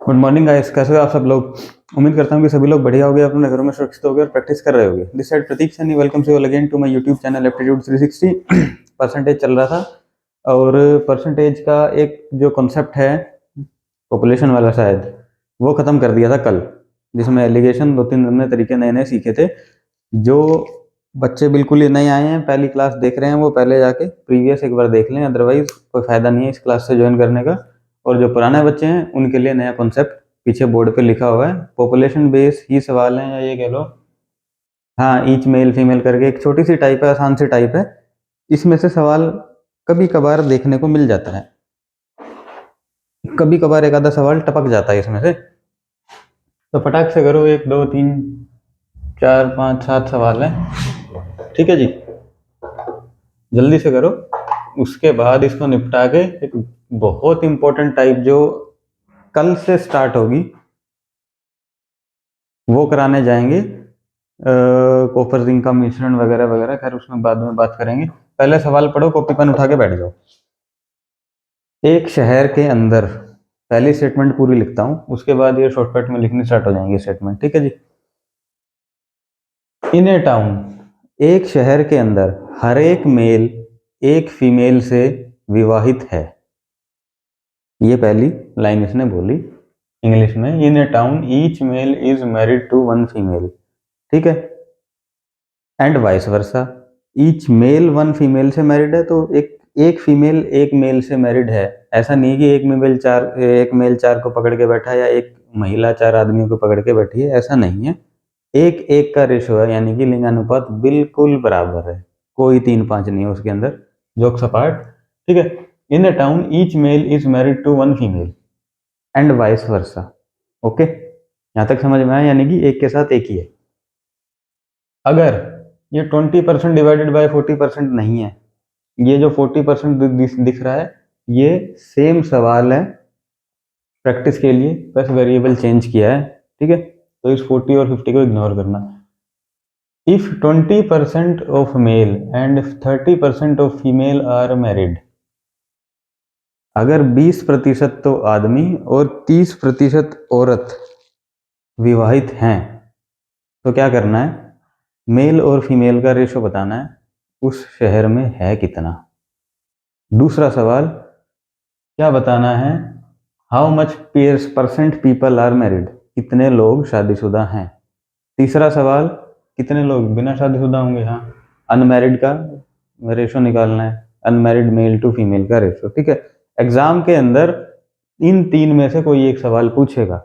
Good morning guys, कैसे हो आप सब लोग। उम्मीद करता हूँ कि सभी लोग बढ़िया हो गए, अपने घरों में सुरक्षित हो गए और प्रैक्टिस कर रहे होंगे। This side Prateek Saini, welcome you all again to my YouTube channel aptitude 360। Percentage चल रहा था और परसेंटेज का एक जो कॉन्सेप्ट है पॉपुलेशन वाला, शायद वो खत्म कर दिया था कल, जिसमें एलिगेशन 2-3 नए तरीके नए सीखे थे। जो बच्चे बिल्कुल ही नए आए हैं, पहली क्लास देख रहे हैं, वो पहले जाके प्रीवियस एक बार देख लें, अदरवाइज कोई फायदा नहीं है इस क्लास से ज्वाइन करने का। और जो पुराने बच्चे हैं उनके लिए नया कॉन्सेप्ट पीछे बोर्ड पे लिखा हुआ है। पॉपुलेशन बेस ही सवाल है, या ये कह लो हाँ, ईच मेल फीमेल करके एक छोटी सी टाइप है, आसान सी टाइप है। इसमें से सवाल कभी कभार देखने को मिल जाता है, कभी कभार एक आधा सवाल टपक जाता है इसमें से। तो फटाक से करो, 1 2 3 4 5 7 सवाल है, ठीक है जी, जल्दी से करो। उसके बाद इसको निपटा के एक बहुत इंपॉर्टेंट टाइप जो कल से स्टार्ट होगी वो कराने जाएंगे। कॉपर जिंक का मिश्रण वगैरह वगैरह, खैर उसमें बाद में बात करेंगे। पहले सवाल पढ़ो, कॉपी पेन उठा के बैठ जाओ। एक शहर के अंदर, पहली स्टेटमेंट पूरी लिखता हूं, उसके बाद ये शॉर्टकट में लिखनी स्टार्ट हो जाएंगे स्टेटमेंट, ठीक है जी। इन ए टाउन, एक शहर के अंदर हर एक मेल एक फीमेल से विवाहित है। ये पहली लाइन इसने बोली इंग्लिश में, in a town each male is married to one female, ठीक है। And vice versa, each male one female से मैरिड है, तो एक फीमेल एक मेल से मैरिड है। ऐसा नहीं कि एक मेल चार को पकड़ के बैठा है या एक महिला 4 आदमियों को पकड़ के बैठी है, ऐसा नहीं है। एक एक का रेशो है, यानी कि लिंगानुपात बिल्कुल बराबर है, कोई 3-5 नहीं है उसके अंदर। जोक्स अपार्ट, ठीक है। In a town each male is married to one female and vice versa. Okay, यहां तक समझ में आया, यानी कि एक के साथ एक ही है। अगर ये 20% डिवाइडेड बाय 40% नहीं है, ये जो 40% दिख रहा है, ये सेम सवाल है प्रैक्टिस के लिए, बस वेरिएबल चेंज किया है, ठीक है। तो इस 40 और 50 को इग्नोर करना। If 20% of male and 30% of female are married, अगर 20% तो आदमी और 30% औरत विवाहित हैं, तो क्या करना है, मेल और फीमेल का रेशो बताना है, उस शहर में है कितना। दूसरा सवाल क्या बताना है, how much percent people are married, कितने लोग शादीशुदा हैं। तीसरा सवाल, कितने लोग बिना शादीशुदा होंगे, हाँ, अनमैरिड का रेशो निकालना है, अनमैरिड मेल टू फीमेल का रेशो, ठीक है। एग्जाम के अंदर इन 3 में से कोई एक सवाल पूछेगा,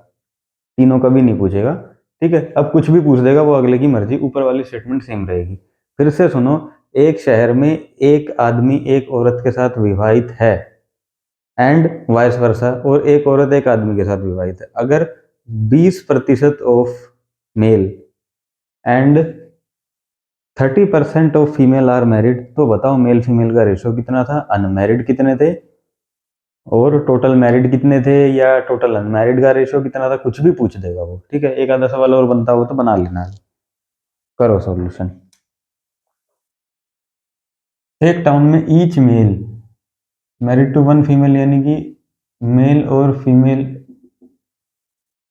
तीनों कभी नहीं पूछेगा, ठीक है। अब कुछ भी पूछ देगा वो अगले की मर्जी, ऊपर वाली स्टेटमेंट सेम रहेगी। फिर से सुनो, एक शहर में एक आदमी एक औरत के साथ विवाहित है एंड वाइस वर्सा, और एक औरत एक आदमी के साथ विवाहित है। अगर 20% of male and 30% of female are married, तो बताओ मेल फीमेल का रेशो कितना था, अनमैरिड कितने थे और टोटल मैरिड कितने थे, या टोटल अनमैरिड का रेशो कितना था। कुछ भी पूछ देगा वो, ठीक है। एक आधा सवाल और बनता हो तो बना लेना। करो सॉल्यूशन। एक टाउन में each male married to one female, यानी कि मेल और फीमेल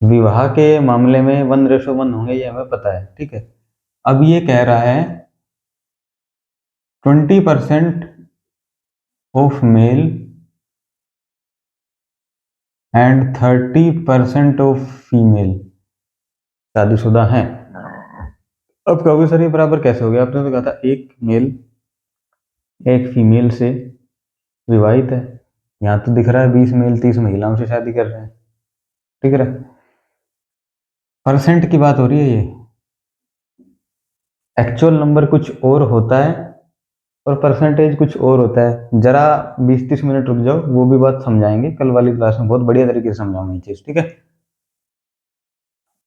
विवाह के मामले में 1:1 होंगे, ये हमें पता है, ठीक है। अब ये कह रहा है 20% of male and 30% of female शादीशुदा हैं। अब कहोगे सर ये बराबर कैसे हो गया, आपने तो कहा था एक मेल एक फीमेल से विवाहित है, यहाँ तो दिख रहा है 20 मेल 30 महिलाओं से शादी कर रहे हैं, ठीक है। परसेंट की बात हो रही है, ये एक्चुअल नंबर कुछ और होता है और परसेंटेज कुछ और होता है। जरा 20-30 मिनट रुक जाओ, वो भी बात समझाएंगे कल वाली क्लास में, बहुत बढ़िया तरीके से समझाऊंगा ये चीज, ठीक है।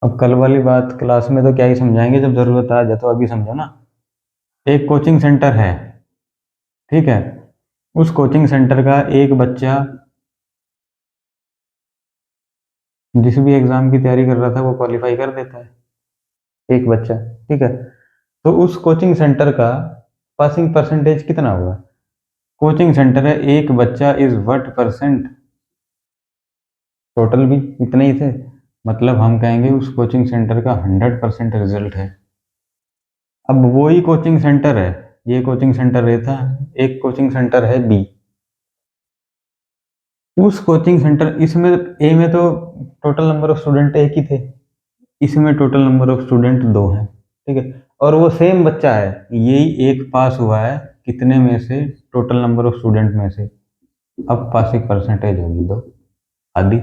अब कल वाली बात क्लास में तो क्या ही समझाएंगे, जब जरूरत आ जाए तो अभी समझो ना। एक कोचिंग सेंटर है, ठीक है, उस कोचिंग सेंटर का एक बच्चा जिस भी एग्जाम की तैयारी कर रहा था वो क्वालिफाई कर देता है, एक बच्चा, ठीक है। तो उस कोचिंग सेंटर का पासिंग परसेंटेज कितना होगा। कोचिंग सेंटर है, एक बच्चा इज व्हाट परसेंट टोटल भी इतने ही थे, मतलब हम कहेंगे उस कोचिंग सेंटर का 100% रिजल्ट है। अब वही कोचिंग सेंटर है, ये कोचिंग सेंटर ए था, एक कोचिंग सेंटर है बी। उस कोचिंग सेंटर, इसमें ए में तो टोटल नंबर ऑफ स्टूडेंट एक ही थे, इसमें टोटल नंबर ऑफ स्टूडेंट 2 हैं, ठीक है। और वो सेम बच्चा है, यही एक पास हुआ है कितने में से, टोटल नंबर ऑफ स्टूडेंट में से। अब पासिंग परसेंटेज होगी 2, आदि।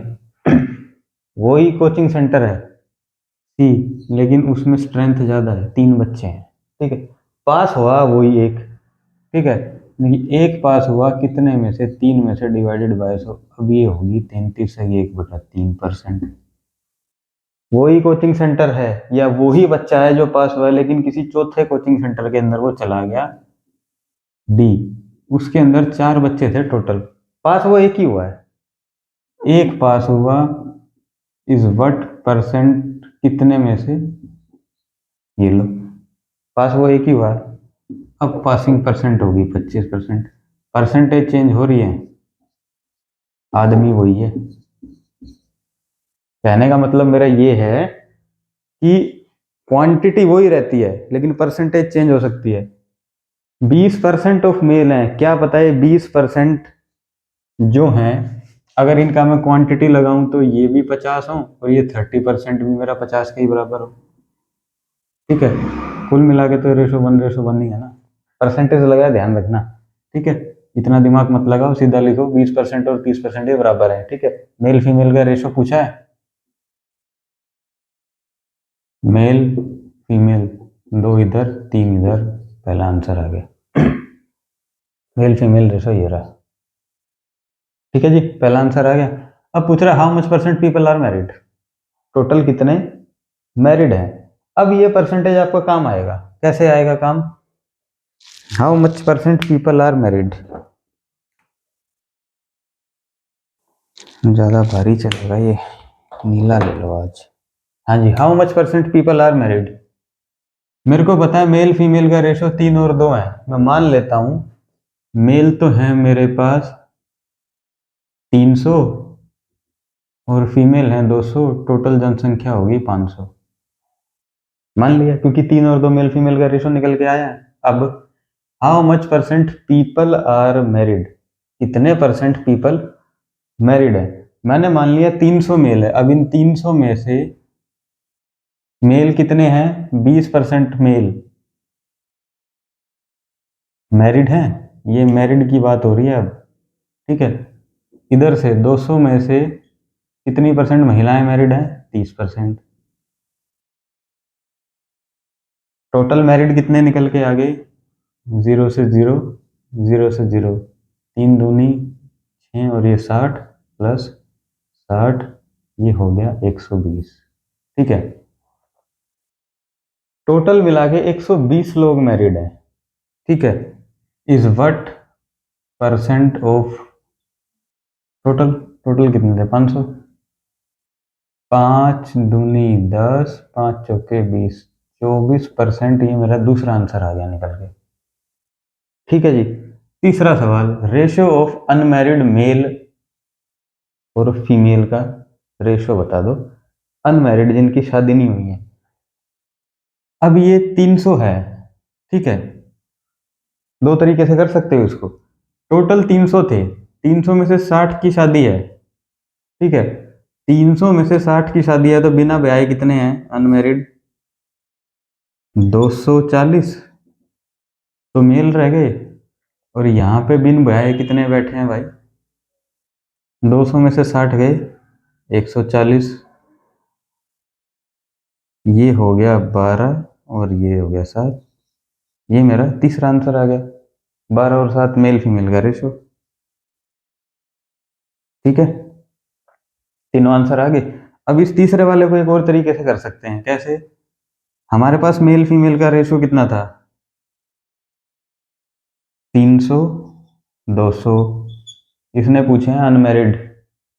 वही कोचिंग सेंटर है सी, लेकिन उसमें स्ट्रेंथ ज़्यादा है, 3 बच्चे हैं, ठीक है। पास हुआ वही एक, ठीक है, लेकिन एक पास हुआ कितने में से, 3 में से, डिवाइडेड बाय 100। अब ये होगी 33/1/3%। वही कोचिंग सेंटर है, या वही बच्चा है जो पास हुआ है, लेकिन किसी चौथे कोचिंग सेंटर के अंदर वो चला गया डी। उसके अंदर 4 बच्चे थे टोटल, पास वो एक ही हुआ है, एक पास हुआ। इस वट परसेंट कितने में से, ये लो, पास वो एक ही हुआ है। अब पासिंग परसेंट होगी 25%। परसेंटेज चेंज हो रही है, आदमी वही है। कहने का मतलब मेरा ये है कि क्वांटिटी वही रहती है, लेकिन परसेंटेज चेंज हो सकती है। 20% ऑफ मेल हैं, क्या पता है 20% जो हैं, अगर इनका मैं क्वांटिटी लगाऊं तो ये भी 50 हो और ये 30% भी मेरा 50 के ही बराबर हो, ठीक है। कुल मिला के तो रेशो 1:1 ही है ना, परसेंटेज लगाया, ध्यान रखना, ठीक है। इतना दिमाग मत लगाओ, सीधा लिखो 20% और 30% ये बराबर है, ठीक है। मेल फीमेल का रेशो पूछा है, मेल फीमेल 2 इधर 3 इधर, पहला आंसर आ गया। मेल फीमेल रेशो ये रहा, ठीक है जी, पहला आंसर आ गया। अब पूछ रहा है how much percent people are married, total कितने मैरिड हैं। अब ये परसेंटेज आपका काम आएगा, कैसे आएगा काम, how much percent people are married, ज्यादा भारी चलेगा ये, नीला ले लो आज। हाँ जी, how much percent people are married. मेरे को पता है मेल फीमेल का रेशो 3 और 2 है, मैं मान लेता हूं मेल तो है मेरे पास 300 और फीमेल है 200, टोटल जनसंख्या होगी 500, मान लिया, क्योंकि 3 और 2 मेल फीमेल का रेशो निकल के आया है। अब how much percent people are married, कितने परसेंट पीपल मैरिड है। मैंने मान लिया 300 मेल है, अब इन 300 में से मेल कितने हैं, 20% मेल मैरिड हैं, ये मैरिड की बात हो रही है अब, ठीक है। इधर से 200 में से कितनी परसेंट महिलाएं मैरिड हैं, 30%। टोटल मैरिड कितने निकल के आ गए, 0 से 0, 0 से 0, 3 दूनी 6 और ये 60 प्लस 60, ये हो गया 120, ठीक है। टोटल मिला के 120 लोग मैरिड हैं, ठीक है। Is what percent of total, total कितने थे 500, 5 दूनी 10, 5 चौके 20, 24%, ये मेरा दूसरा आंसर आ गया निकल के, ठीक है जी। तीसरा सवाल, रेशियो ऑफ अनमैरिड मेल और फीमेल का रेशियो बता दो, अनमैरिड जिनकी शादी नहीं हुई है। अब ये 300 है, ठीक है, दो तरीके से कर सकते हो इसको। टोटल 300 थे, 300 में से 60 की शादी है, ठीक है। 300 में से 60 की शादी है, तो बिना ब्याह कितने हैं अनमैरिड, 240 तो मेल रह गए, और यहाँ पे बिन ब्याह कितने बैठे हैं भाई, 200 में से 60 गए 140, ये हो गया 12 और ये हो गया 7, ये मेरा तीसरा आंसर आ गया, 12 और 7 मेल फीमेल का रेशो, ठीक है। तीनों आंसर आ गए। अब इस तीसरे वाले को एक और तरीके से कर सकते हैं, कैसे, हमारे पास मेल फीमेल का रेशो कितना था, 300 200, इसने पूछे हैं अनमैरिड,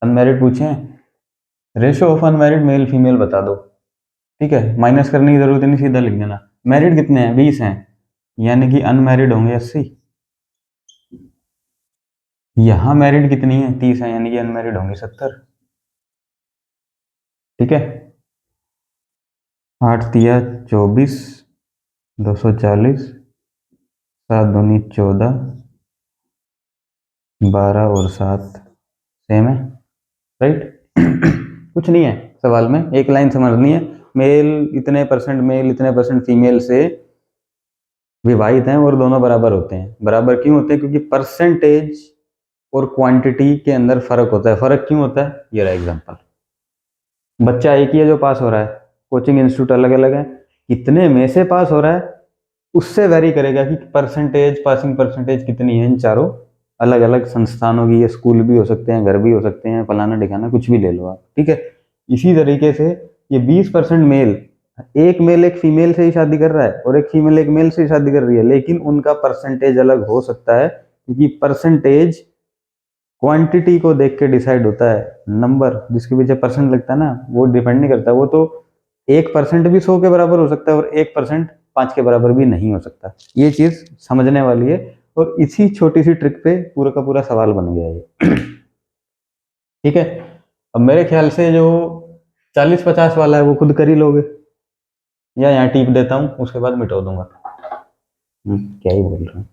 अनमैरिड पूछे हैं, ratio of unmarried male female बता दो, ठीक है। माइनस करने की जरूरत नहीं, सीधा लिख देना। मैरिड कितने हैं, 20 हैं, यानी कि अनमैरिड होंगे 80, यहां मैरिड कितनी है, 30 है, यानी कि अनमैरिड होंगे 70, ठीक है, 8 तिया 24, 240, 7 दूनी 14, 12 और 7 सेम है, राइट। कुछ नहीं है सवाल में, एक लाइन समझनी है, मेल इतने परसेंट मेल इतने परसेंट फीमेल से विवाहित हैं और दोनों बराबर होते हैं। बराबर क्यों होते हैं? क्योंकि परसेंटेज और क्वांटिटी के अंदर फर्क होता है। फर्क क्यों होता है? ये रहा एग्जांपल, बच्चा एक ही है जो पास हो रहा है, कोचिंग इंस्टीट्यूट अलग अलग है, कितने में से पास हो रहा है उससे वेरी करेगा कि परसेंटेज, पासिंग परसेंटेज कितनी है इन चारों अलग अलग संस्थानों की। ये स्कूल भी हो सकते हैं, घर भी हो सकते हैं, फलाना ठिकाना कुछ भी ले लो आप, ठीक है। इसी तरीके से ये 20% मेल, एक मेल एक फीमेल से ही शादी कर रहा है और एक फीमेल एक मेल से ही शादी कर रही है, लेकिन उनका परसेंटेज अलग हो सकता है, क्योंकि परसेंटेज क्वांटिटी को देख के डिसाइड होता है। नंबर जिसके पीछे परसेंट लगता है ना, वो डिपेंड नहीं करता, वो तो 1% भी 100 के बराबर हो सकता है और 1% 5 के बराबर भी नहीं हो सकता। ये चीज समझने वाली है, और इसी छोटी सी ट्रिक पे पूरा का पूरा सवाल बन गया ये। ठीक है, अब मेरे ख्याल से जो 40-50 वाला है वो खुद कर ही लोगे, या यहाँ टिप देता हूँ उसके बाद मिटा दूंगा। क्या ही बोल रहा हूँ।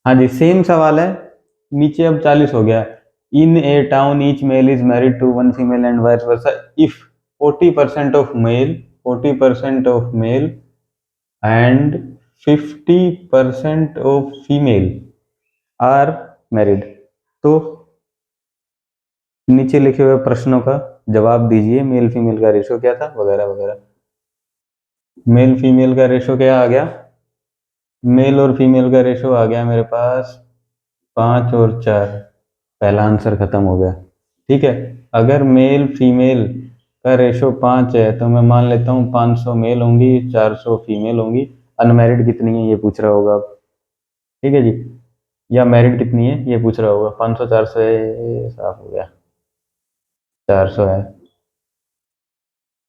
हाँ जी, सेम सवाल है, नीचे अब 40 हो गया। In a town each male is married to one female and vice versa if 40% of male, 40% of male and 50% of female are married. तो नीचे लिखे हुए प्रश्नों का जवाब दीजिए, मेल फीमेल का रेशो क्या था, वगैरह वगैरह। मेल फीमेल का रेशो क्या आ गया? मेल और फीमेल का रेशो आ गया मेरे पास 5 और 4, पहला आंसर खत्म हो गया। ठीक है, अगर मेल फीमेल का रेशो 5 है तो मैं मान लेता हूँ 500 मेल होंगी, 400 फीमेल होंगी। अनमैरिड कितनी है ये पूछ रहा होगा आप, ठीक है जी, या मैरिड कितनी है ये पूछ रहा होगा। 500 400 है, साफ हो गया, 400 है।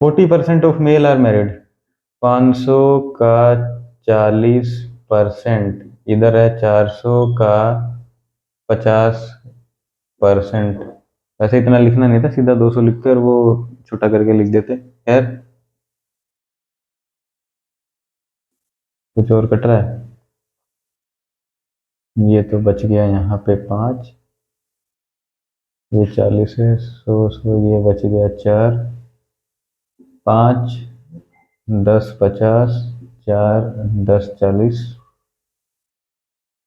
40% ऑफ मेल आर मैरिड, 500 का 40%, इधर है 400 का 50%। वैसे इतना लिखना नहीं था, सीधा 200 लिखते और वो छोटा करके लिख देते। खैर, कुछ और कट रहा है, ये तो बच गया यहाँ पे 5, ये 40 है, 100 ये बच गया 4, 5 10 50, 4 10 40।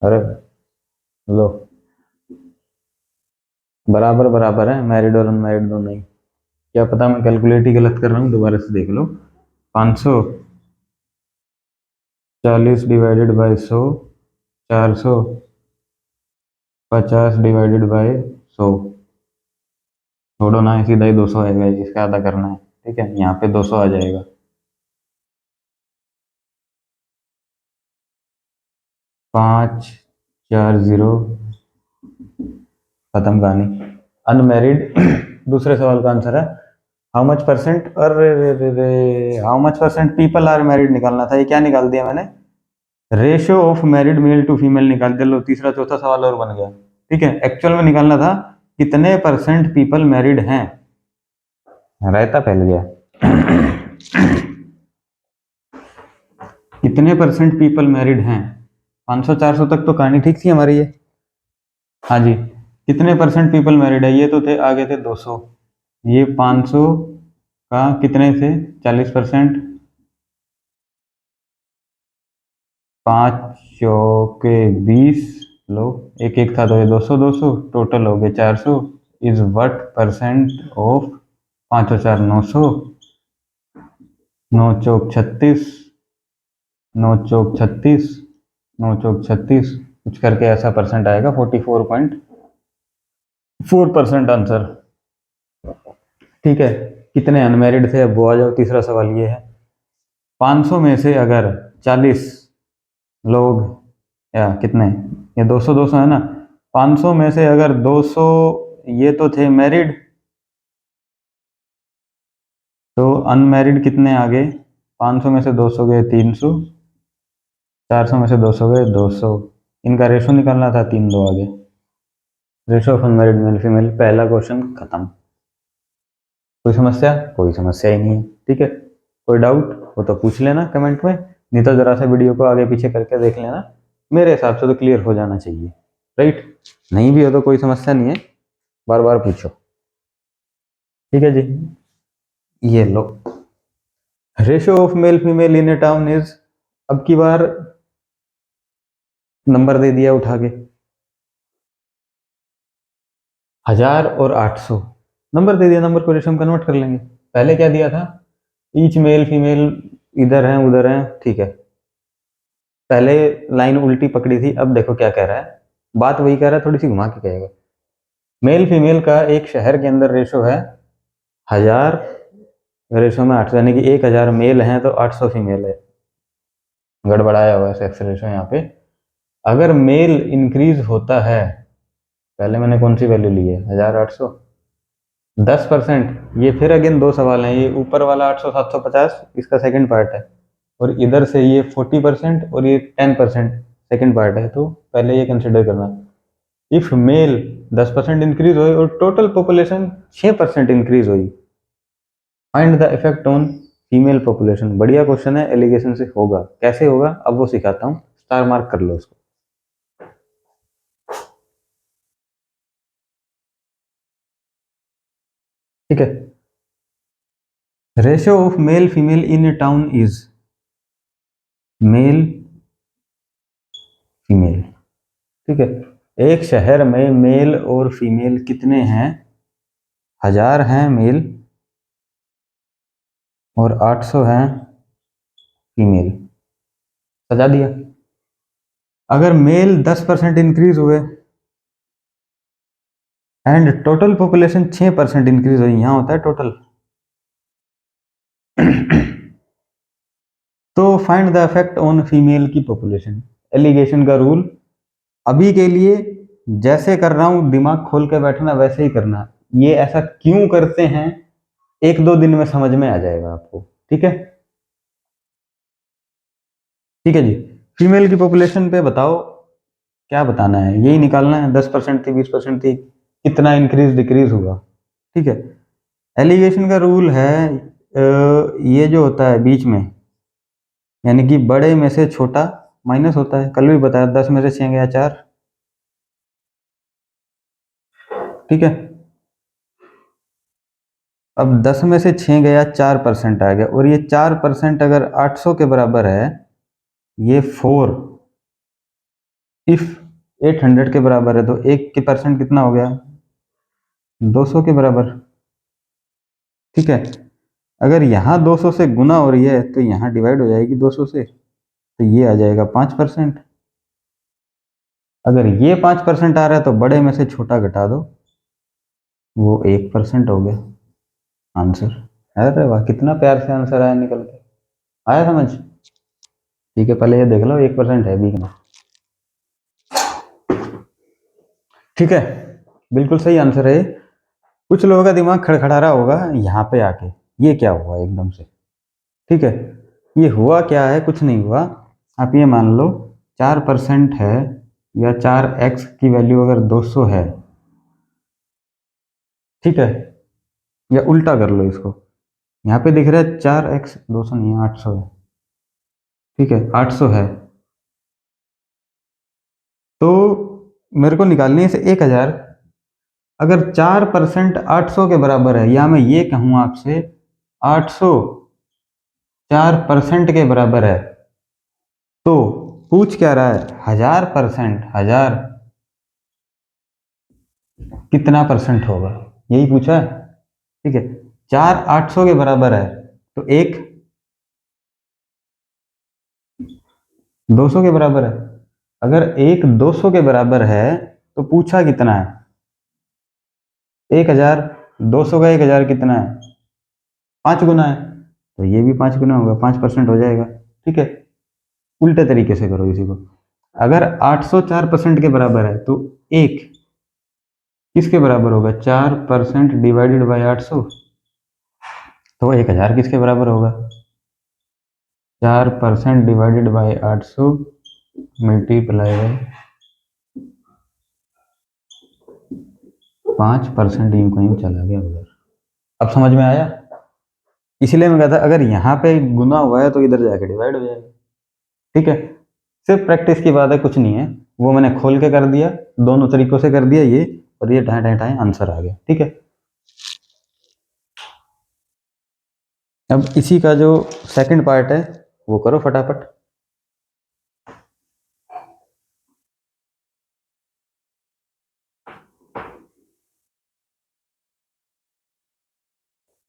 अरे लो, बराबर बराबर है, मैरिड और अनमैरिड दोनों ही। क्या पता मैं कैलकुलेट ही गलत कर रहा हूँ, दोबारा से देख लो। 540 डिवाइडेड बाई 100, 400, 50 डिवाइडेड बाई 100, छोड़ो ना, सीधा ही 200 आएगा, इसका आधा करना है, ठीक है, यहाँ पे 200 आ जाएगा। 540, खत्म कहानी। अनमैरिड दूसरे सवाल का आंसर है हाउ मच परसेंट, अरे रे रे रे, how much percent people are married निकालना था, ये क्या निकाल दिया मैंने? Ratio of married male to female निकाल दिया। लो, तीसरा चौथा सवाल और बन गया। ठीक है, एक्चुअल में निकालना था कितने परसेंट पीपल मैरिड हैं, रायता फैल गया। कितने परसेंट पीपल मैरिड हैं? 500-400 तक तो कहानी ठीक थी हमारी ये। हाँ जी, कितने परसेंट पीपल मैरिड है, ये तो थे आगे थे 200, ये 500 का कितने थे 40%, 5 चौके 20, लो एक एक था तो ये 200 200 टोटल हो गए 400, इज व्हाट परसेंट ऑफ 5 और 4 900, 9 चौक 36, 9 चौक 36, 9 चौक 36, कुछ करके ऐसा परसेंट आएगा 44.4% आंसर। ठीक है, कितने अनमैरिड थे अब वो आ जाओ। तीसरा सवाल ये है, 500 में से अगर 40 लोग, या कितने, ये 200 200 है ना, 500 में से अगर 200 ये तो थे मैरिड, तो अनमैरिड कितने आ गए? 500 में से 200 गए 300, 400 में से 200 गए 200, इनका रेशो निकालना था 3 2 आगे। Ratio of unmarried male female, पहला क्वेश्चन खत्म। कोई समस्या? कोई समस्या ही नहीं है। ठीक है, कोई डाउट हो तो पूछ लेना कमेंट में, नहीं तो जरा सा वीडियो को आगे पीछे करके देख लेना। मेरे हिसाब से तो क्लियर हो जाना चाहिए, राइट? नहीं भी हो तो कोई समस्या नहीं है, बार बार पूछो। ठीक है जी, ये लो, ratio of male female in a town is, अब की बार नंबर दे दिया उठा के, 1000 और 800 नंबर दे दिया, नंबर को रेशियो में कन्वर्ट कर लेंगे। पहले क्या दिया था? ईच मेल फीमेल इधर है उधर है, ठीक है। पहले लाइन उल्टी पकड़ी थी, अब देखो क्या कह रहा है, बात वही कह रहा है, थोड़ी सी घुमा के कहेगा। मेल फीमेल का एक शहर के अंदर रेशो है 1000 रेशो में 800, यानी कि 1000 मेल हैं तो 800 फीमेल है। गड़बड़ाया हुआ है सेक्स रेशो यहाँ पे। अगर मेल इंक्रीज होता है, पहले मैंने कौन सी वैल्यू ली है, 1800, 10%, ये फिर अगेन दो सवाल हैं, ये ऊपर वाला 800 750 इसका सेकंड पार्ट है, और इधर से ये 40% और ये 10% सेकंड पार्ट है, तो पहले ये कंसिडर करना। इफ मेल 10% इंक्रीज हुई और टोटल पॉपुलेशन 6% इंक्रीज हुई, find the effect on female population. बढ़िया क्वेश्चन है, एलिगेशन से होगा। कैसे होगा अब वो सिखाता हूँ, स्टार मार्क कर लो उसको। ठीक है, ratio of male female in a town is, male female, ठीक है। एक शहर में मेल और फीमेल कितने हैं? 1000 हैं मेल और 800 हैं फीमेल। सजा दिया। अगर मेल 10% इंक्रीज हुए एंड टोटल पॉपुलेशन 6% इंक्रीज हुई, यहां होता है टोटल, तो find the effect on female की पॉपुलेशन। एलिगेशन का रूल अभी के लिए जैसे कर रहा हूं, दिमाग खोल के बैठना वैसे ही करना। ये ऐसा क्यों करते हैं, एक दो दिन में समझ में आ जाएगा आपको। ठीक है, ठीक है जी। फीमेल की पॉपुलेशन पे बताओ क्या बताना है, यही निकालना है। 10% थी, 20% थी, कितना इंक्रीज डिक्रीज हुआ। ठीक है, एलिगेशन का रूल है, ये जो होता है बीच में, यानी कि बड़े में से छोटा माइनस होता है। कल भी बताया, 10 में से 6 गया 4। ठीक है, अब 10 में से 6 गया 4% आ गया, और ये 4% अगर 800 के बराबर है, ये 4 इफ 800 के बराबर है, तो एक के परसेंट कितना हो गया? 200 के बराबर। ठीक है, अगर यहाँ 200 से गुना हो रही है तो यहाँ डिवाइड हो जाएगी 200 से, तो ये आ जाएगा 5%। अगर ये 5% आ रहा है तो बड़े में से छोटा घटा दो, वो 1% हो गया आंसर। अरे वाह, कितना प्यार से आंसर आया निकल के, आया समझ? ठीक है, पहले ये देख लो 1% है बीच में। ठीक है, बिल्कुल सही आंसर है। कुछ लोगों का दिमाग खड़खड़ा रहा होगा यहाँ पे आके, ये क्या हुआ एकदम से। ठीक है, ये हुआ क्या है, कुछ नहीं हुआ। आप ये मान लो 4% है, या 4x की वैल्यू अगर 200 है, ठीक है, या उल्टा कर लो इसको, यहाँ पे दिख रहा है 4x, 200 नहीं है 800 है। ठीक है, 800 है, तो मेरे को निकालनी है इसे 1000। अगर 4% 800 के बराबर है, या मैं ये कहूँ आपसे 800 4% के बराबर है, तो पूछ क्या रहा है? 1000%, 1000 कितना परसेंट होगा, यही पूछा है। ठीक है, 4 800 के बराबर है, तो एक 200 के बराबर है। अगर एक 200 के बराबर है तो पूछा कितना है? 1000। 200 का 1000 कितना है? 5 गुना है, तो ये भी 5 गुना होगा, 5% हो जाएगा। ठीक है, उल्टे तरीके से करो इसी को। अगर 800 4% के बराबर है, तो एक किसके बराबर होगा? 4% डिवाइडेड बाई 800, तो 1000 किसके बराबर होगा? 4% डिवाइडेड बाई 800 मल्टीप्लाई बाई 5%, यूं कहीं चला गया उधर। अब समझ में आया? इसलिए मैं कहता अगर यहाँ पे गुना हुआ है तो इधर जाके डिवाइड हो जाएगा। ठीक है, सिर्फ प्रैक्टिस की बात है, कुछ नहीं है। वो मैंने खोल के कर दिया, दोनों तरीकों से कर दिया ये, और ये ढाई ढाई ढाई आंसर आ गया। ठीक है, अब इसी का जो सेकंड पार्ट है वो करो फटाफट।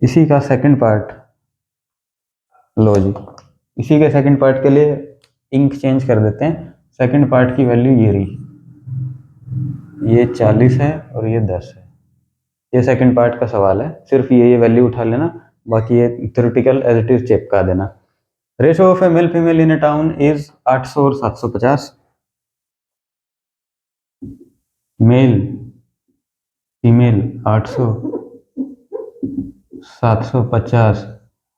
इसी का सेकंड पार्ट लो जी। इसी के सेकंड पार्ट के लिए इंक चेंज कर देते हैं। सेकंड पार्ट की वैल्यू ये रही, ये 40 है और ये 10 है। ये सेकंड पार्ट का सवाल है, सिर्फ ये वैल्यू उठा लेना, बाकी ये थ्योरेटिकल एज इट इज चिपका देना। Ratio of A mail female in a town is 800 और 750। Male female 800 750।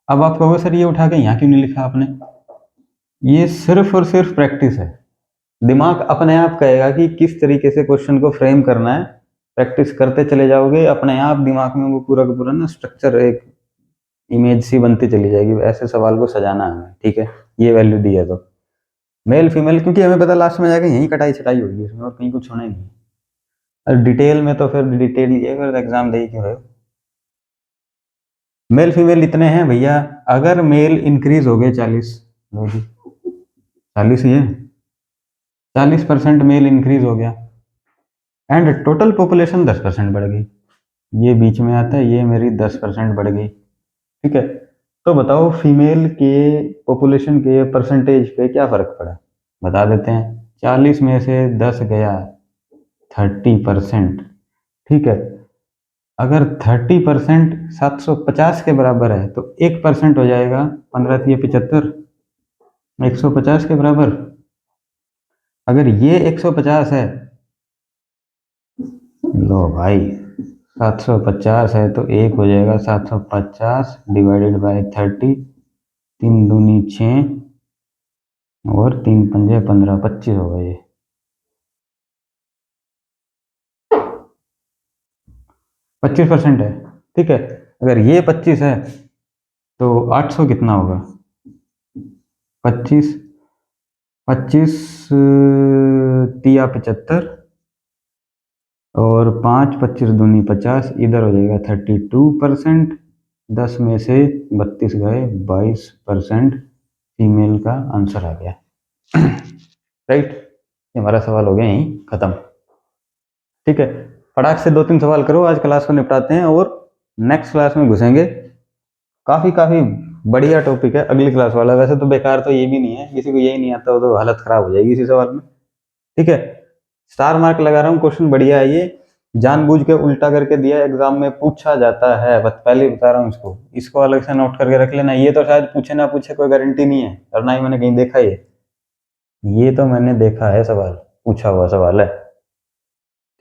अब आप कहोगे सर ये उठा के यहाँ क्यों नहीं लिखा आपने? ये सिर्फ और सिर्फ प्रैक्टिस है। दिमाग अपने आप कहेगा कि किस तरीके से क्वेश्चन को फ्रेम करना है। प्रैक्टिस करते चले जाओगे, अपने आप दिमाग में वो पूरा का पूरा ना स्ट्रक्चर, एक इमेज सी बनती चली जाएगी। ऐसे सवाल को सजाना है हमें। ठीक है, ये वैल्यू दी है तो मेल फीमेल, क्योंकि हमें पता लास्ट में जाके यही कटाई छटाई होगी इसमें, और कहीं कुछ होना ही नहीं। और डिटेल में तो फिर डिटेल लिए फिर एग्जाम दे ही क्यों रहे हो। मेल फीमेल इतने हैं भैया, अगर मेल इंक्रीज हो गए 40, लो जी 40 ही है, 40% मेल इंक्रीज हो गया एंड टोटल पॉपुलेशन 10% बढ़ गई। ये बीच में आता है, ये मेरी 10% बढ़ गई। ठीक है, तो बताओ फीमेल के पॉपुलेशन के परसेंटेज पे क्या फर्क पड़ा, बता देते हैं। 40 में से 10 गया, 30%। ठीक है, अगर 30% 750 के बराबर है तो 1% हो जाएगा, 15 तिये 75, 150 के बराबर। अगर ये 150 है, लो भाई 750 है तो एक हो जाएगा 750 डिवाइडेड बाय 30, 3 दूनी 6 और 3 पंजे 15, 25 होगा ये। 25% है। ठीक है, अगर ये 25 है तो 800 कितना होगा? 25, 25 तिया 75 और 5, 25 दूनी 50, इधर हो जाएगा 32%। 10 में से 32 गए, 22% फीमेल का आंसर आ गया। राइट, हमारा सवाल हो गया यहीं खत्म। ठीक है, फटाक से 2-3 सवाल करो, आज क्लास को निपटाते हैं और नेक्स्ट क्लास में घुसेंगे। काफी काफी बढ़िया टॉपिक है अगली क्लास वाला। वैसे तो बेकार तो ये भी नहीं है, किसी को यही नहीं आता तो हालत खराब हो जाएगी इसी सवाल में। ठीक है, स्टार मार्क लगा रहा हूँ, क्वेश्चन बढ़िया है ये, जानबूझ के उल्टा करके दिया, एग्जाम में पूछा जाता है, बस पहले ही बता रहा हूँ। इसको अलग से नोट करके रख लेना। ये तो शायद पूछे ना पूछे कोई गारंटी नहीं है, और ना ही मैंने कहीं देखा ये तो मैंने देखा है सवाल, पूछा हुआ सवाल है।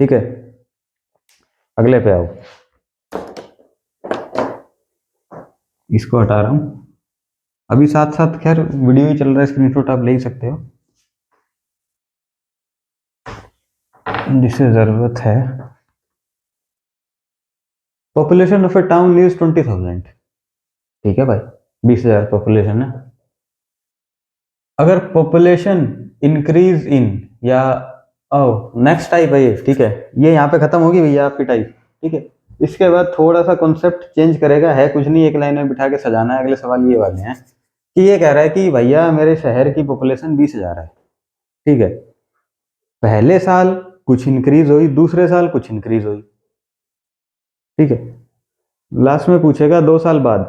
ठीक है, अगले पे आओ। इसको हटा रहा हूँ अभी, साथ साथ खैर वीडियो ही चल रहा है, स्क्रीनशॉट आप ले ही सकते हो जिसे जरूरत है। Population of a town is 20,000। ठीक है भाई, 20,000 पॉपुलेशन है। अगर पॉपुलेशन इंक्रीज इन या नेक्स्ट टाइप है ये। ठीक है, ये यहाँ पे खत्म होगी भैया आपकी टाइप। ठीक है, इसके बाद थोड़ा सा कॉन्सेप्ट चेंज करेगा, है कुछ नहीं, एक लाइन में बिठा के सजाना है। अगले सवाल ये वाले हैं कि ये कह रहा है कि भैया मेरे शहर की पॉपुलेशन 20,000 है। ठीक है, पहले साल कुछ इंक्रीज हुई, दूसरे साल कुछ इंक्रीज हुई। ठीक है, लास्ट में पूछेगा 2 साल बाद,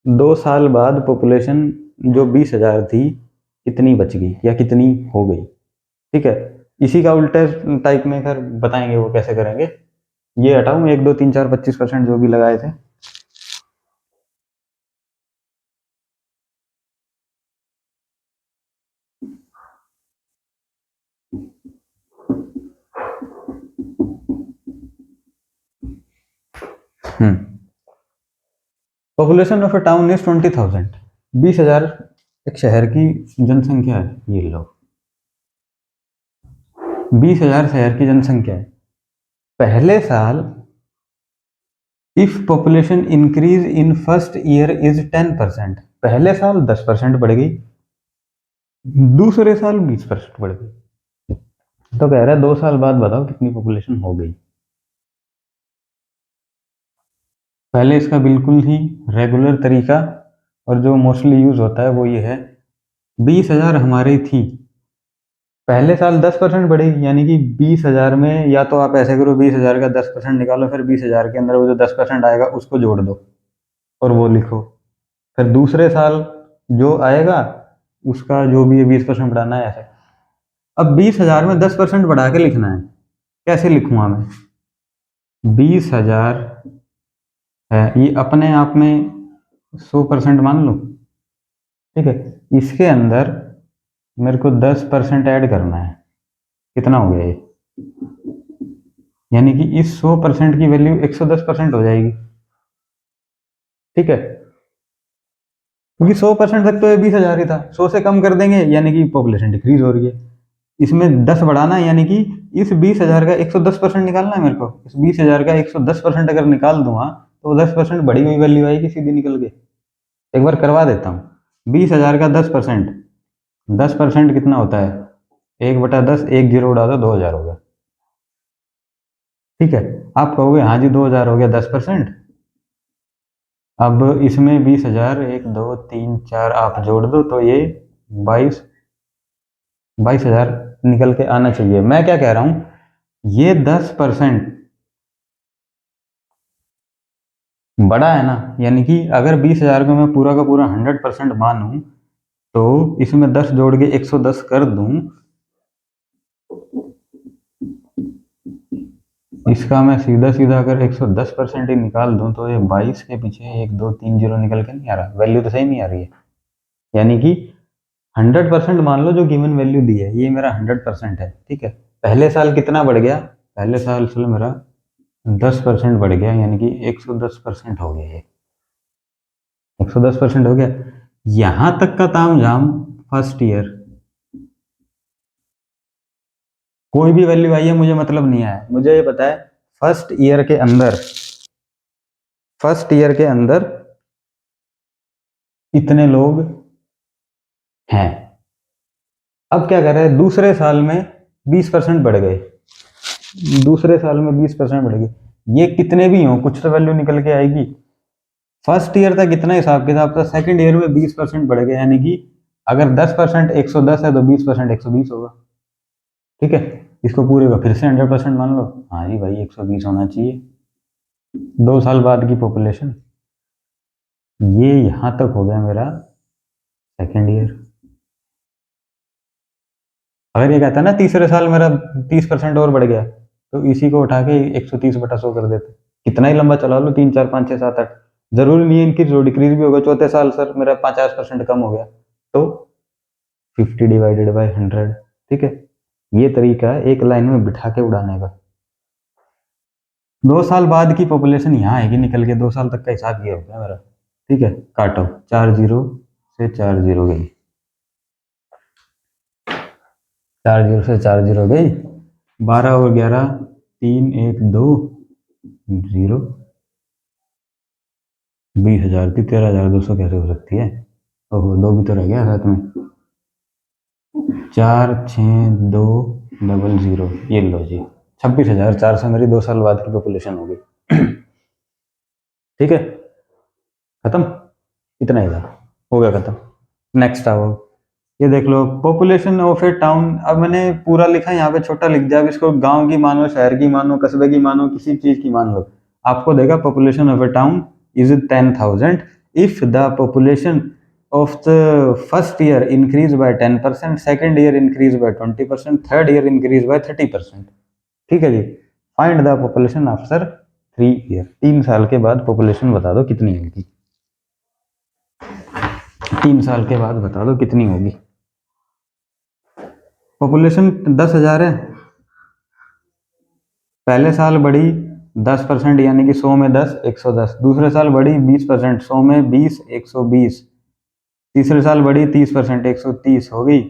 2 साल बाद पॉपुलेशन जो 20,000 थी कितनी बच गई या कितनी हो गई। ठीक है, इसी का उल्टे टाइप में फिर बताएंगे वो कैसे करेंगे। ये हटाऊं 1, 2, 3, 4, 25% जो भी लगाए थे। Population of a town is 20,000। 20,000 एक शहर की जनसंख्या है। ये लो 20,000 शहर की जनसंख्या है। पहले साल if population increase in first year is 10%, पहले साल 10% बढ़ गई, दूसरे साल 20% बढ़ गई। तो कह रहा है 2 साल बाद बताओ कितनी पॉपुलेशन हो गई। पहले इसका बिल्कुल ही रेगुलर तरीका और जो मोस्टली यूज होता है वो ये है, 20,000 हमारी थी, पहले साल 10% बढ़ेगी, यानी कि 20,000 में या तो आप ऐसे करो 20,000 का 10% निकालो, फिर 20,000 के अंदर वो जो 10% आएगा उसको जोड़ दो और वो लिखो। फिर दूसरे साल जो आएगा उसका जो भी है 20% बढ़ाना है ऐसे। अब 20,000 में 10% बढ़ा के लिखना है, कैसे लिखूंगा मैं? 20,000 है, ये अपने आप में 100% मान लो, ठीक है। इसके अंदर मेरे को 10% ऐड करना है, कितना हो गया ये? यानी कि इस 100% की वैल्यू 110% हो जाएगी, ठीक है। क्योंकि 100% तक तो ये 20,000 ही था, 100 से कम कर देंगे यानी कि पॉपुलेशन डिक्रीज हो रही है। इसमें 10 बढ़ाना है, यानी कि इस 20,000 का 110% निकालना है मेरे को। इस 20,000 का 110% अगर निकाल दूंगा तो वो 10% बढ़ी हुई वैल्यू आएगी सीधी निकल के। एक बार करवा देता हूँ। 20,000 का 10%, 10% कितना होता है? 1/10, एक जीरो उड़ा दो, 2,000 हो गया, ठीक है। आप कहोगे हाँ जी 2,000 हो गया 10%। अब इसमें 20,000, 1 2 3 4 आप जोड़ दो तो ये 22,000 निकल के आना चाहिए। मैं क्या कह रहा हूं, ये 10% बड़ा है ना, यानी कि अगर 20,000 को मैं पूरा का पूरा 100% मानूं तो इसमें 10 जोड़ के 110 कर दूं, इसका मैं सीधा सीधा अगर 110% ही निकाल दूं तो ये 22 के पीछे 1 2 3 0 निकल के नहीं आ रहा, वैल्यू तो सही नहीं आ रही है। यानी कि 100% मान लो जो गिवन वैल्यू दी है ये मेरा 100% है, ठीक है। पहले साल कितना बढ़ गया? पहले साल चलो मेरा 10% बढ़ गया, यानी कि 110% हो गया, ये 110% हो गया। यहां तक का तामझाम फर्स्ट ईयर, कोई भी वैल्यू आई है मुझे मतलब नहीं है, मुझे ये पता है फर्स्ट ईयर के अंदर, फर्स्ट ईयर के अंदर इतने लोग हैं। अब क्या कर रहे हैं, दूसरे साल में 20% बढ़ गए, दूसरे साल में 20% बढ़ गए, ये कितने भी हों कुछ तो वैल्यू निकल के आएगी। फर्स्ट ईयर तक इतना हिसाब किताब था, सेकंड ईयर में 20% बढ़ गए, यानी कि अगर 10% 110 है तो 20% 120 होगा, ठीक है। इसको पूरे का फिर से 100% मान लो, हाँ जी भाई 120 होना चाहिए। 2 साल बाद की पॉपुलेशन, ये यहां तक हो गया मेरा सेकेंड ईयर। अगर ये कहता है ना तीसरे साल मेरा 30% और बढ़ गया तो इसी को उठा के 130/100 कर देते, कितना ही लंबा चला लो, 3 4 5 6 7 8, जरूरी नहीं है इनकी जो डिक्रीज भी होगा। चौथे साल सर मेरा 50% कम हो गया तो 50/100, ठीक है। ये तरीका है एक लाइन में बिठा के उड़ाने का। 2 साल बाद की पॉपुलेशन यहाँ आएगी निकल के, 2 साल तक का हिसाब ये हो गया मेरा, ठीक है। काटो, 4 जीरो से 4 जीरो गई, 4 जीरो से 4 जीरो गई, 12 और 11, 3 1 2 0, 20,000 थी, 13,200 कैसे हो सकती है? ओहो, 2 भी तो रह गया साथ में, 4 6 2 0, ये लो जी 26,400 मेरी 2 साल बाद की पॉपुलेशन हो गई। ठीक है, खत्म, इतना ही था, हो गया खत्म। नेक्स्ट आओ, ये देख लो पॉपुलेशन ऑफ ए टाउन। अब मैंने पूरा लिखा यहाँ पे, छोटा लिख दिया। अब इसको गांव की मानो, शहर की मानो, कस्बे की मानो, किसी चीज की मान लो। आपको देगा population of a town is 10,000 if the population of the first year increase by 10%, second year increase by 20%, third year increase by 30%। ठीक है जी। Find the population after 3 year, 3 साल के बाद पॉपुलेशन बता दो कितनी होगी। 3 साल के बाद बता दो कितनी होगी। पॉपुलेशन 10,000 है, पहले साल बढ़ी 10%, यानी कि 100 में 10 110, दूसरे साल बढ़ी 20%, 100 में 20 120, तीसरे साल बढ़ी 30% 130 हो गई।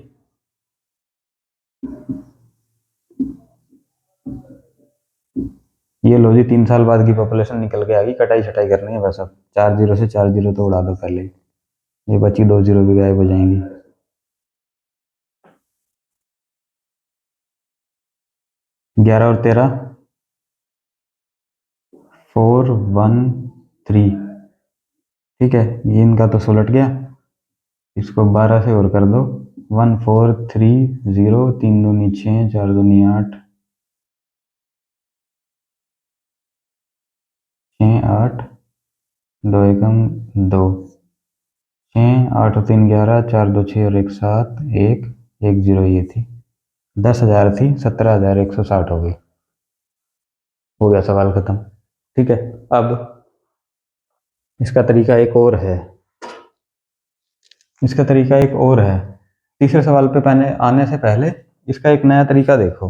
ये लो जी 3 साल बाद की पॉपुलेशन निकल के आ गई, कटाई छटाई करनी है बस। अब 4 जीरो से 4 जीरो तो उड़ा दो पहले ही, ये बची 2 जीरो भी गायब हो जाएंगी। 11 और 13 4 1 3, ठीक है, ये इनका तो सुलट गया। इसको 12 से और कर दो, 1430, 3 दूनी 6, 4 दूनी 8, 6 8, 2 एकम 2, 6 8 और 3 11, 4 2 6 और 1 7, 1 1 0, ये थी 10,000 थी, 17,160 हो गई। हो गया सवाल खत्म। ठीक है, अब इसका तरीका एक और है, तीसरे सवाल पे पहले आने से पहले इसका एक नया तरीका देखो।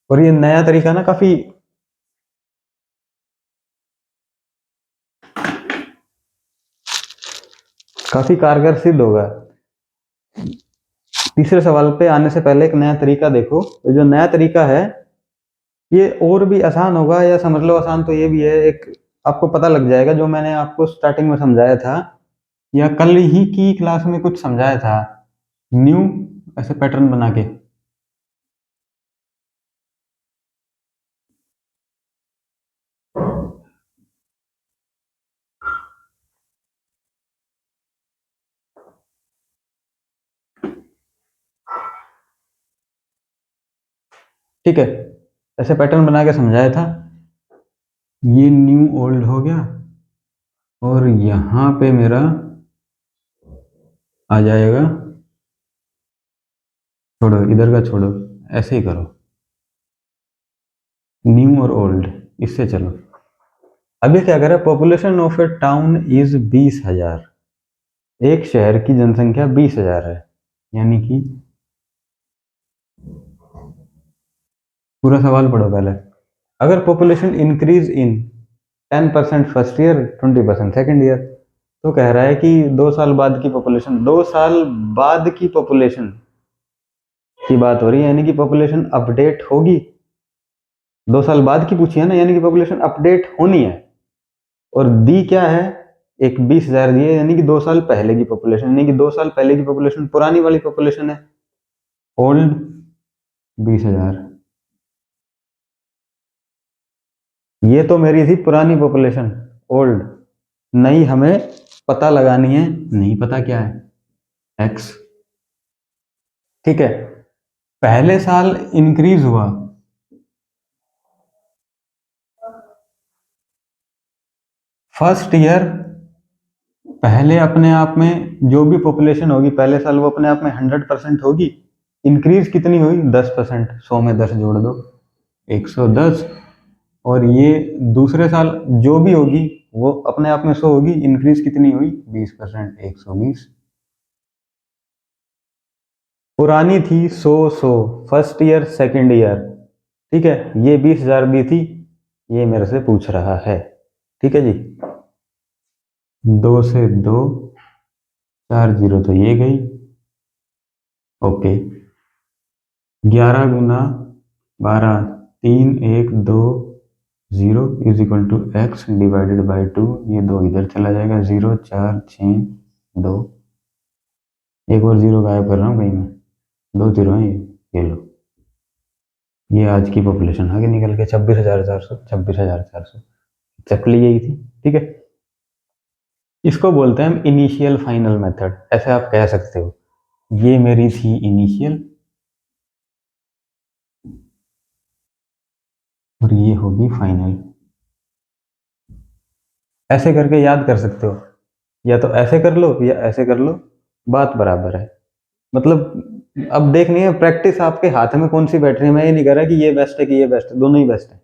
और ये नया तरीका ना काफी कारगर सिद्ध होगा। तीसरे सवाल पे आने से पहले एक नया तरीका देखो। तो जो नया तरीका है ये और भी आसान होगा, या समझ लो आसान तो ये भी है, एक आपको पता लग जाएगा जो मैंने आपको स्टार्टिंग में समझाया था, या कल ही की क्लास में कुछ समझाया था, न्यू ऐसे पैटर्न बना के। ठीक है, ऐसे पैटर्न बना के समझाया था। ये न्यू ओल्ड हो गया, और यहां पे मेरा आ जाएगा, छोड़ो इधर का छोड़ो, ऐसे ही करो, न्यू और ओल्ड, इससे चलो। अभी क्या करें, population of a town is 20,000, एक शहर की जनसंख्या 20,000 है, यानी कि पूरा सवाल पढ़ो पहले। अगर population increase in 10% first year, 20% second year, तो कह रहा है कि 2 साल बाद की पॉपुलेशन, 2 साल बाद की पॉपुलेशन की बात हो रही है, यानी कि पॉपुलेशन अपडेट होगी। 2 साल बाद की पूछी है ना, यानी कि पॉपुलेशन अपडेट होनी है। और दी क्या है, एक 20,000 दी है, यानी कि 2 साल पहले की पॉपुलेशन, यानी कि 2 साल पहले की पॉपुलेशन पुरानी वाली पॉपुलेशन है, ओल्ड 20,000। ये तो मेरी थी पुरानी पॉपुलेशन, ओल्ड। नई हमें पता लगानी है, नहीं पता क्या है, एक्स। ठीक है, पहले साल इंक्रीज हुआ, फर्स्ट ईयर पहले अपने आप में जो भी पॉपुलेशन होगी पहले साल वो अपने आप में 100% होगी। इंक्रीज कितनी हुई, 10%, 100 में 10 जोड़ दो, 110। और ये दूसरे साल जो भी होगी वो अपने आप में 100 होगी, इंक्रीज कितनी हुई, 20%, 120। पुरानी थी 100 फर्स्ट ईयर सेकेंड ईयर। ठीक है, ये 20,000 दी थी, ये मेरे से पूछ रहा है। ठीक है जी, 2 से 2, 4 जीरो तो ये गई, ओके। 11 गुना 12, 3 1 2 0 डिवाइडेड बाई 2, ये 2 इधर चला जाएगा, 0 4 6 2, एक और 0 गायब कर रहा हूँ कहीं में, 2 जीरो है ये लो, ये आज की पॉपुलेशन आगे निकल के 26,400, 26,400 एक्जेक्टली यही थी। ठीक है, इसको बोलते हैं हम इनिशियल फाइनल मेथड, ऐसे आप कह सकते हो, ये मेरी थी इनिशियल और ये होगी फाइनल। ऐसे करके याद कर सकते हो, या तो ऐसे कर लो या ऐसे कर लो, बात बराबर है। मतलब अब देखनी है प्रैक्टिस आपके हाथ में कौन सी बैटरी है, मैं ये नहीं कह रहा कि ये बेस्ट है कि ये बेस्ट है, दोनों ही बेस्ट है।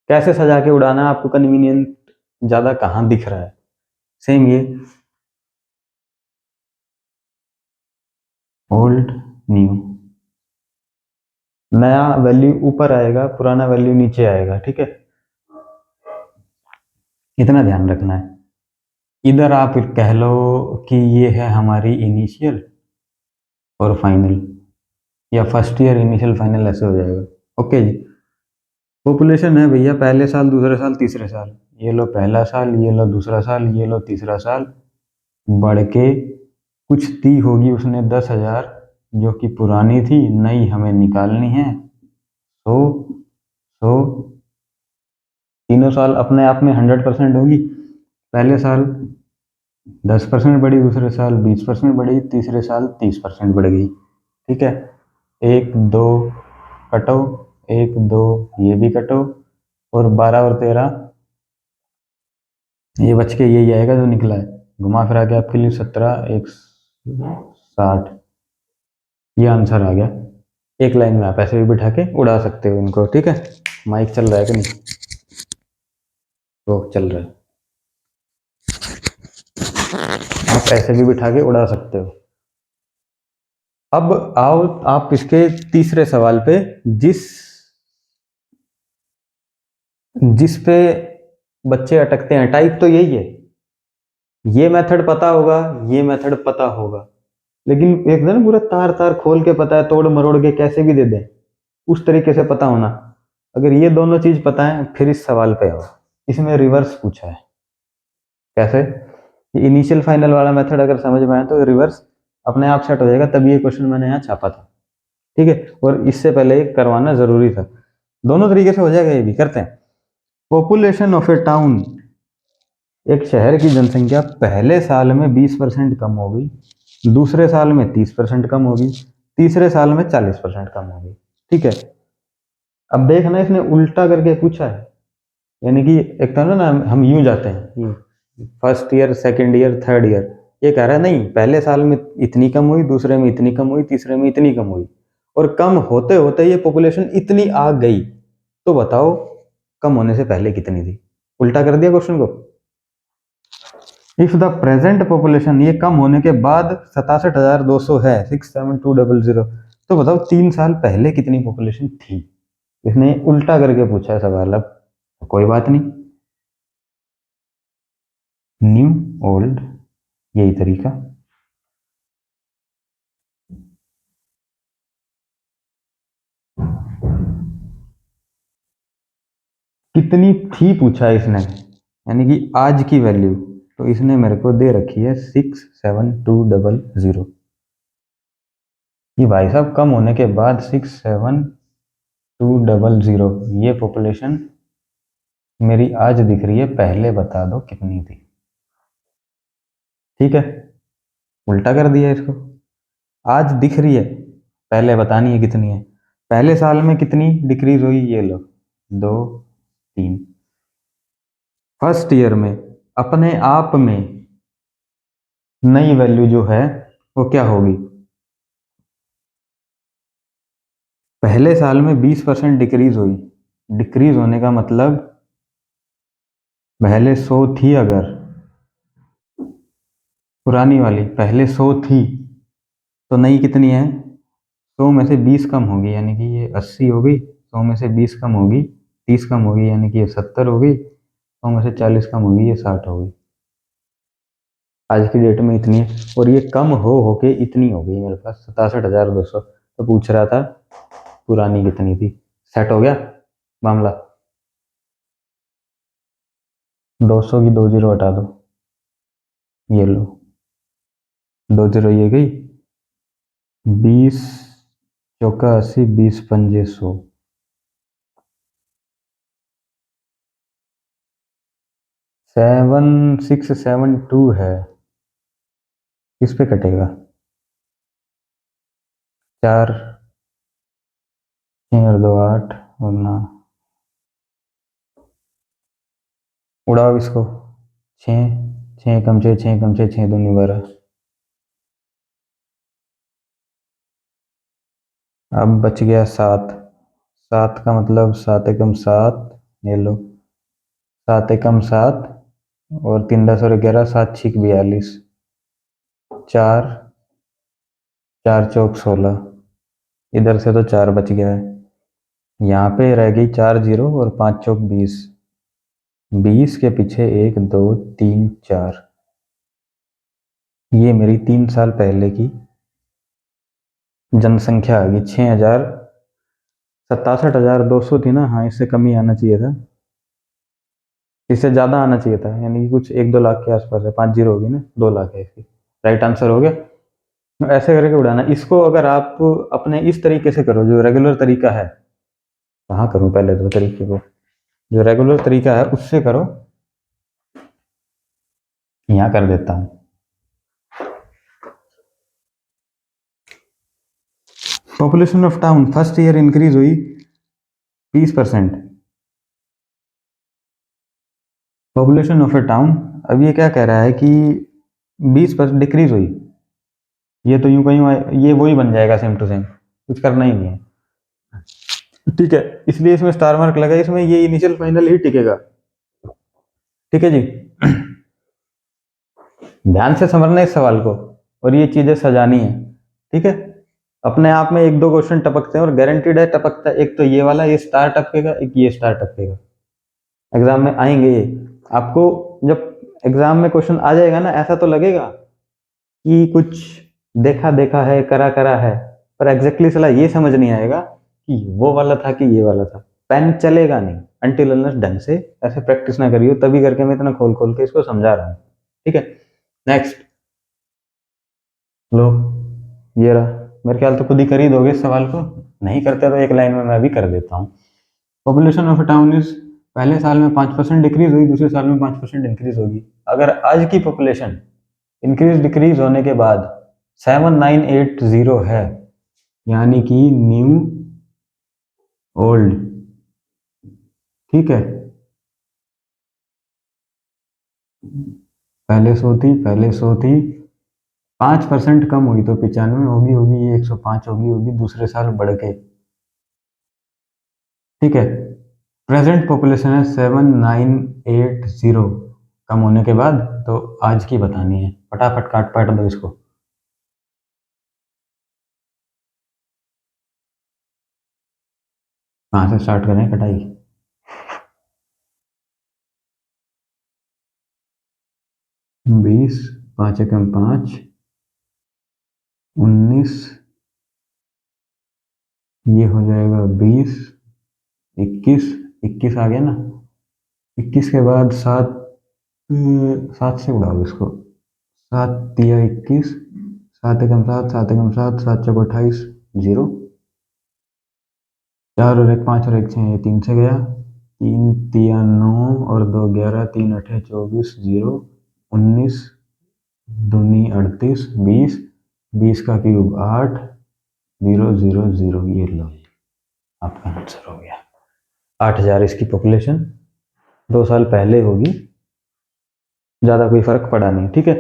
कैसे सजा के उड़ाना आपको कन्वीनियंट ज्यादा कहाँ दिख रहा है, सेम ये ओल्ड न्यू, नया वैल्यू ऊपर आएगा, पुराना वैल्यू नीचे आएगा। ठीक है, इतना ध्यान रखना है। इधर आप कह लो कि ये है हमारी इनिशियल, और फाइनल, या फर्स्ट ईयर इनिशियल फाइनल ऐसे हो जाएगा। ओके जी। पॉपुलेशन है भैया, पहले साल, दूसरे साल, तीसरे साल। ये लो पहला साल, ये लो दूसरा साल, ये लो तीसरा साल। बढ़ के कुछ दी होगी उसने 10,000, जो कि पुरानी थी, नई हमें निकालनी है। तो तीनों साल अपने आप में 100% होगी। पहले साल 10% बढ़ी, दूसरे साल 20% बढ़ी, तीसरे साल 30% बढ़ गई। ठीक है, 1 2 कटो, 1 2 ये भी कटो, और 12 और 13 ये बच के यही आएगा जो निकला है। घुमा फिरा के आपके लिए 17 1 60, ये आंसर आ गया। एक लाइन में आप ऐसे भी बिठा के उड़ा सकते हो इनको। ठीक है, माइक चल रहा है कि नहीं? वो चल रहा है। आप ऐसे भी बिठा के उड़ा सकते हो। अब आओ आप इसके तीसरे सवाल पे, जिस जिस पे बच्चे अटकते हैं। टाइप तो यही है, ये मेथड पता होगा, ये मेथड पता होगा, लेकिन एक ना पूरा तार तार खोल के पता है, तोड़ मरोड़ के कैसे भी दे दें, उस तरीके से पता होना। अगर ये दोनों चीज पता है, फिर इस सवाल पे आओ। इसमें रिवर्स पूछा है। कैसे? इनिशियल फाइनल वाला मेथड अगर समझ में आए तो रिवर्स अपने आप सेट हो जाएगा, तभी ये क्वेश्चन मैंने यहाँ छापा था। ठीक है, और इससे पहले ये करवाना जरूरी था। दोनों तरीके से हो जाएगा, ये भी करते हैं। पॉपुलेशन ऑफ ए टाउन, एक शहर की जनसंख्या पहले साल में 20% कम हो गई, दूसरे साल में 30% कम होगी, तीसरे साल में 40% कम होगी। ठीक है, अब देखना इसने उल्टा करके पूछा है। यानी कि एक तो ना हम यूं जाते हैं, first year, second year, third year. ये कह रहा है नहीं, पहले साल में इतनी कम हुई, दूसरे में इतनी कम हुई, तीसरे में इतनी कम हुई, और कम होते होते ये पॉपुलेशन इतनी आ गई। तो बताओ कम होने से पहले कितनी थी? उल्टा कर दिया क्वेश्चन को। इफ द प्रेजेंट पॉपुलेशन, ये कम होने के बाद 67,200 है, 67200, तो बताओ 3 साल पहले कितनी पॉपुलेशन थी? इसने उल्टा करके पूछा है सवाल। अब कोई बात नहीं, न्यू ओल्ड यही तरीका। कितनी थी पूछा है इसने, यानी कि आज की वैल्यू। तो इसने मेरे को दे रखी है 67200। ये भाई साहब कम होने के बाद 67200, ये पॉपुलेशन मेरी आज दिख रही है, पहले बता दो कितनी थी। ठीक है, उल्टा कर दिया इसको। आज दिख रही है, पहले बतानी है कितनी है। पहले साल में कितनी डिक्रीज हुई, ये लो 2 3। फर्स्ट ईयर में अपने आप में नई वैल्यू जो है वो क्या होगी? पहले साल में 20% डिक्रीज हुई। डिक्रीज होने का मतलब पहले 100 थी, अगर पुरानी वाली पहले 100 थी, तो नई कितनी है? 100 में से 20 कम होगी, यानी कि ये 80 हो गई। 100 में से 20 कम होगी, 30 कम होगी, यानी कि ये 70 हो गई। 100 में से 40 कम होगी, ये 60 हो गई। आज की डेट में इतनी है, और ये कम होके इतनी हो गई मेरे पास 67,200। तो पूछ रहा था पुरानी कितनी थी। सेट हो गया मामला। 200 की 2 जीरो हटा दो, ये लो 2 जीरो ये गई। 20 चौका 80, 20 पंजे 100। 7672 है, किस पे कटेगा? 4 6 और 2 8, और ना उड़ाओ इसको। 6 6 कम 6, 6 कम 6, 6 दूनी 12। अब बच गया 7। 7 का मतलब 7 एकम 7, ये लो 7 एकम 7, और 3 10 और 11, 7 6 42, 4 4 चौक 16। इधर से तो 4 बच गया है, यहाँ पे रह गई 4 जीरो, और 5 चौक 20। 20 के पीछे 1 2 3 4, ये मेरी 3 साल पहले की जनसंख्या आ गई 6,000, 67,200 थी ना। हाँ, इससे कम ही आना चाहिए था, इससे ज़्यादा आना चाहिए था, यानी कि कुछ 1-2 लाख के आसपास है। 5 जीरो होगी ना, 2 लाख है इसकी। राइट आंसर हो गया। तो ऐसे करके उड़ाना। इसको अगर आप अपने इस तरीके से करो, जो रेगुलर तरीका है, कहाँ करूँ पहले तो तरीके को, जो रेगुलर तरीका है उससे करो। यहाँ कर देता हूँ। Population of town first year increase हुई 20%। पॉपुलेशन ऑफ ए टाउन, अब ये क्या कह रहा है कि 20% डिक्रीज हुई। ये तो यूं कहीं ये वही बन जाएगा सेम टू सेम, कुछ करना ही नहीं है। ठीक है, इसलिए इसमें स्टार मार्क लगा, इसमें ये इनिशियल फाइनल ही टिकेगा। ठीक है जी। ध्यान से समझना इस सवाल को, और ये चीजें सजानी है। ठीक है, अपने आप में 1-2 क्वेश्चन टपकते हैं और गारंटीड है टपकता है। एक तो ये वाला, ये स्टार टपकेगा, एक ये स्टार टपकेगा। एग्जाम में आएंगे ये। आपको जब एग्जाम में क्वेश्चन आ जाएगा ना, ऐसा तो लगेगा कि कुछ देखा देखा है, करा करा है, पर एग्जैक्टली सला ये समझ नहीं आएगा कि वो वाला था कि ये वाला था। पेन चलेगा नहीं अनटिल अनलेस ढंग से ऐसे प्रैक्टिस ना करियो, तभी करके मैं इतना खोल खोल के इसको समझा रहा हूँ। ठीक है, नेक्स्ट लो, ये रहा। मेरे ख्याल तो खुद ही कर ही दोगे इस सवाल को, नहीं करते तो एक लाइन में मैं भी कर देता हूँ। Population of a town is, पहले साल में 5% डिक्रीज हुई, दूसरे साल में 5% इंक्रीज होगी। अगर आज की पॉपुलेशन इंक्रीज डिक्रीज होने के बाद 7980 है, यानी कि न्यू ओल्ड। ठीक है, पहले 100 थी, 5% कम हुई तो 95 होगी, ये 105 होगी दूसरे साल बढ़ के। ठीक है, प्रेजेंट पॉपुलेशन है 7980, कम होने के बाद तो आज की बतानी है। फटाफट काट पाट दो इसको। कहाँ से स्टार्ट करें कटाई? 20, 5 एकम 5, 19, ये हो जाएगा 20, 21, 21 आ गया ना। 21 के बाद 7, 7 से उड़ाओ इसको। 7 तिया 21, 7 एकम 7, 7 एकम 7, 7 चौक 28, 0। 4 और 1 5 और 1 6, ये 3 से गया। 3 तिया 9 और 2 11, 3 8 24, 0। 19 दूनी 38, 20, 20 का क्यूब 8, 0 0 0। ये लो, आपका आंसर हो गया। 8,000 इसकी पॉपुलेशन 2 साल पहले होगी, ज़्यादा कोई फर्क पड़ा नहीं। ठीक है,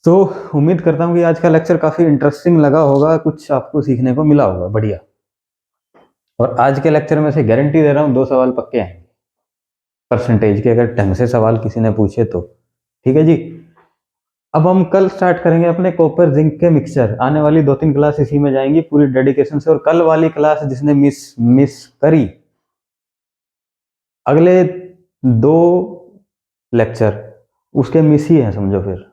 तो उम्मीद करता हूँ कि आज का लेक्चर काफ़ी इंटरेस्टिंग लगा होगा, कुछ आपको सीखने को मिला होगा। बढ़िया। और आज के लेक्चर में से गारंटी दे रहा हूँ 2 सवाल पक्के आएंगे परसेंटेज के, अगर ढंग से सवाल किसी ने पूछे तो। ठीक है जी। अब हम कल स्टार्ट करेंगे अपने कॉपर जिंक के मिक्सचर। आने वाली 2-3 क्लास इसी में जाएंगी पूरी डेडिकेशन से। और कल वाली क्लास जिसने मिस करी, अगले 2 लेक्चर उसके मिस ही है समझो। फिर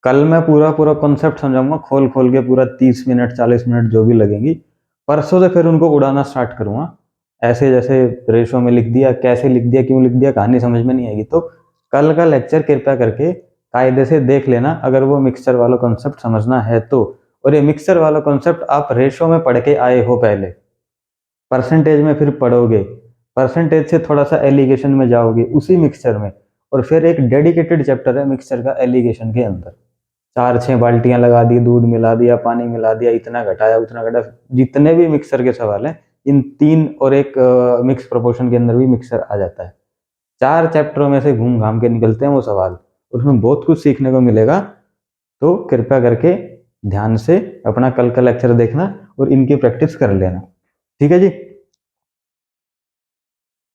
कल मैं पूरा पूरा कॉन्सेप्ट समझाऊंगा, खोल खोल के पूरा 30 मिनट 40 मिनट जो भी लगेंगी। परसों से फिर उनको उड़ाना स्टार्ट करूंगा, ऐसे जैसे रेशो में लिख दिया, कैसे लिख दिया, क्यों लिख दिया, कहानी समझ में नहीं आएगी। तो कल का लेक्चर कृपया करके कायदे से देख लेना, अगर वो मिक्सचर वाला कॉन्सेप्ट समझना है तो। और ये मिक्सचर वाला कॉन्सेप्ट आप रेशो में पढ़ के आए हो पहले, परसेंटेज में फिर पढ़ोगे, परसेंटेज से थोड़ा सा एलिगेशन में जाओगे उसी मिक्सचर में। और फिर एक डेडिकेटेड चैप्टर है मिक्सचर का एलिगेशन के अंदर। 4-6 बाल्टियां लगा दी, दूध मिला दिया, पानी मिला दिया, इतना घटाया उतना घटाया, जितने भी मिक्सर के सवाल हैं, इन 3 और एक मिक्स प्रोपोर्शन के अंदर भी मिक्सर आ जाता है। 4 चैप्टरों में से घूम घाम के निकलते हैं वो सवाल, उसमें बहुत कुछ सीखने को मिलेगा। तो कृपया करके ध्यान से अपना कल का लेक्चर देखना और इनकी प्रैक्टिस कर लेना। ठीक है जी।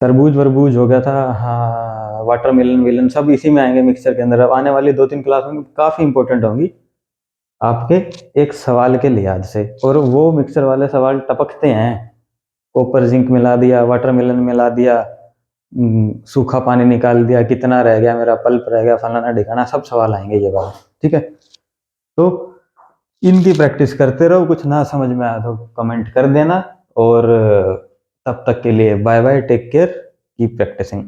तरबूज वरबूज हो गया था, हाँ, वाटरमेलन विलन सब इसी में आएंगे मिक्सचर के अंदर। अब आने वाली 2-3 क्लास में काफी इंपॉर्टेंट होंगी आपके एक सवाल के लिहाज से। और वो मिक्सचर वाले सवाल टपकते हैं, कॉपर जिंक मिला दिया, वाटरमेलन मिला दिया, सूखा पानी निकाल दिया, कितना रह गया मेरा, पल्प रह गया, फलाना ढिकाना, सब सवाल आएंगे ये बात। ठीक है, तो इनकी प्रैक्टिस करते रहो। कुछ ना समझ में आया तो कमेंट कर देना, और तब तक के लिए bye bye, take care, keep practising.